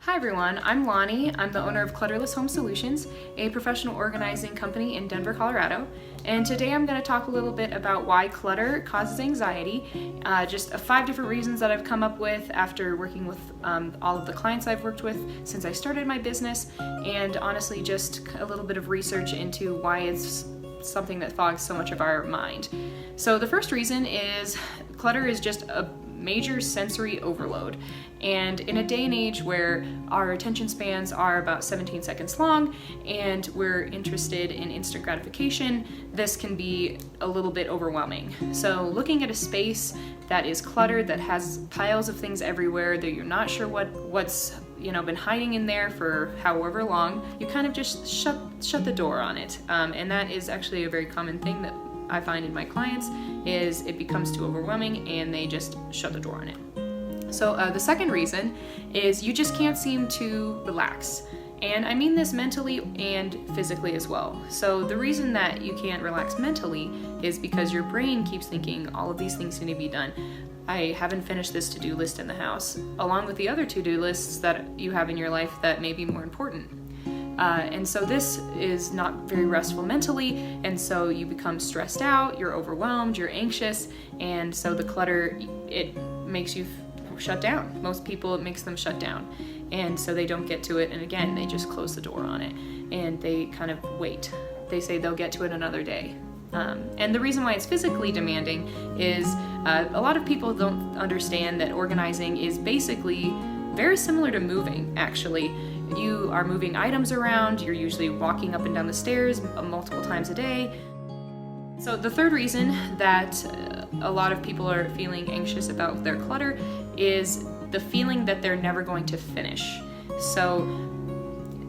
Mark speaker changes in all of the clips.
Speaker 1: Hi everyone, I'm Lonnie. I'm the owner of Clutterless Home Solutions, a professional organizing company in Denver, Colorado. And today I'm going to talk a little bit about why clutter causes anxiety, just 5 different reasons that I've come up with after working with all of the clients I've worked with since I started my business, and honestly just a little bit of research into why it's something that fogs so much of our mind. So the first reason is clutter is just a major sensory overload. And in a day and age where our attention spans are about 17 seconds long and we're interested in instant gratification, this can be a little bit overwhelming. So looking at a space that is cluttered, that has piles of things everywhere, that you're not sure what's been hiding in there for however long, you kind of just shut the door on it. And that is actually a very common thing that I find in my clients, is it becomes too overwhelming and they just shut the door on it. So the second reason is you just can't seem to relax. And I mean this mentally and physically as well. So the reason that you can't relax mentally is because your brain keeps thinking all of these things need to be done. I haven't finished this to-do list in the house, along with the other to-do lists that you have in your life that may be more important. And so this is not very restful mentally, and so you become stressed out, you're overwhelmed, you're anxious, and so the clutter, it makes you shut down. Most people, it makes them shut down, and so they don't get to it, and again, they just close the door on it, and they kind of wait. They say they'll get to it another day. And the reason why it's physically demanding is a lot of people don't understand that organizing is basically very similar to moving, actually. You are moving items around, you're usually walking up and down the stairs multiple times a day. So the third reason that a lot of people are feeling anxious about their clutter is the feeling that they're never going to finish. So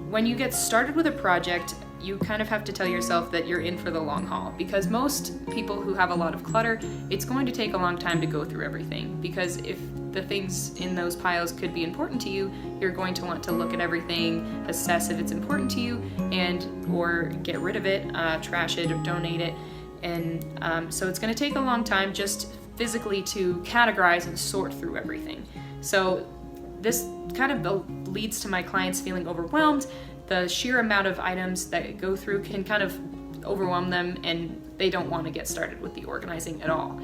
Speaker 1: when you get started with a project, you kind of have to tell yourself that you're in for the long haul, because most people who have a lot of clutter, it's going to take a long time to go through everything, because if the things in those piles could be important to you, you're going to want to look at everything, assess if it's important to you, or get rid of it, trash it or donate it. And so it's going to take a long time just physically to categorize and sort through everything. So this kind of leads to my clients feeling overwhelmed. The sheer amount of items that go through can kind of overwhelm them, and they don't want to get started with the organizing at all.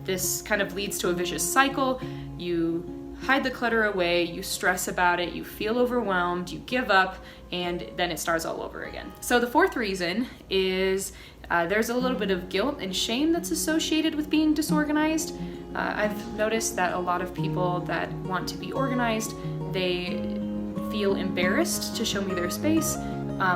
Speaker 1: This kind of leads to a vicious cycle. You hide the clutter away, you stress about it, you feel overwhelmed, you give up, and then it starts all over again. So the fourth reason is there's a little bit of guilt and shame that's associated with being disorganized. I've noticed that a lot of people that want to be organized, they feel embarrassed to show me their space,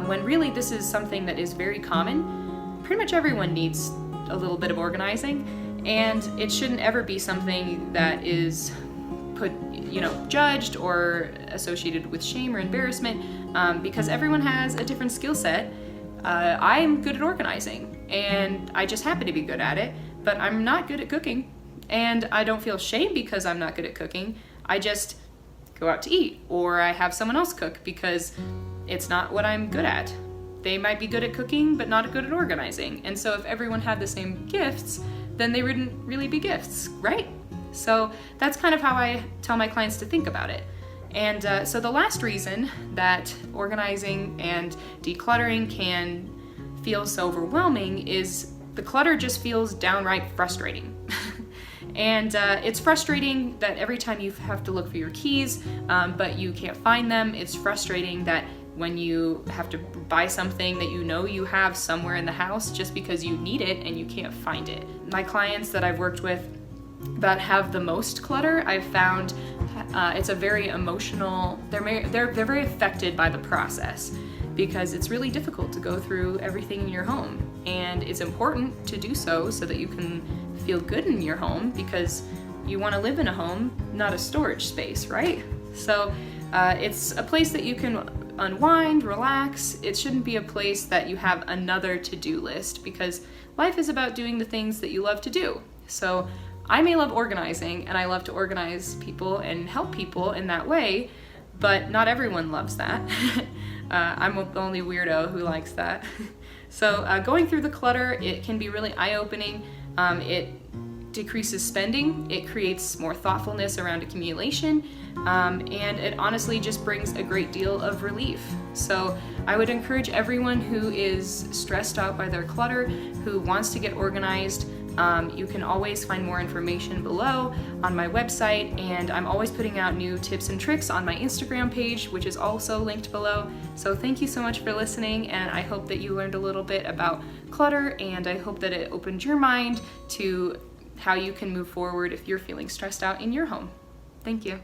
Speaker 1: when really this is something that is very common. Pretty much everyone needs a little bit of organizing, and it shouldn't ever be something that is put, judged or associated with shame or embarrassment, because everyone has a different skill set. I'm good at organizing, and I just happen to be good at it, but I'm not good at cooking, and I don't feel shame because I'm not good at cooking. I just go out to eat, or I have someone else cook because it's not what I'm good at. They might be good at cooking, but not good at organizing. And so if everyone had the same gifts, then they wouldn't really be gifts, right? So that's kind of how I tell my clients to think about it. And so the last reason that organizing and decluttering can feel so overwhelming is the clutter just feels downright frustrating. And it's frustrating that every time you have to look for your keys, but you can't find them. It's frustrating that when you have to buy something that you have somewhere in the house just because you need it and you can't find it. My clients that I've worked with that have the most clutter, I've found it's a very emotional, they're very affected by the process, because it's really difficult to go through everything in your home. And it's important to do so that you can feel good in your home, because you want to live in a home, not a storage space, right? So it's a place that you can unwind, relax. It shouldn't be a place that you have another to-do list, because life is about doing the things that you love to do. So I may love organizing, and I love to organize people and help people in that way, but not everyone loves that. I'm the only weirdo who likes that. So going through the clutter, it can be really eye-opening. It decreases spending, it creates more thoughtfulness around accumulation, and it honestly just brings a great deal of relief. So I would encourage everyone who is stressed out by their clutter, who wants to get organized. You can always find more information below on my website, and I'm always putting out new tips and tricks on my Instagram page, which is also linked below. So thank you so much for listening, and I hope that you learned a little bit about clutter, and I hope that it opened your mind to how you can move forward if you're feeling stressed out in your home. Thank you.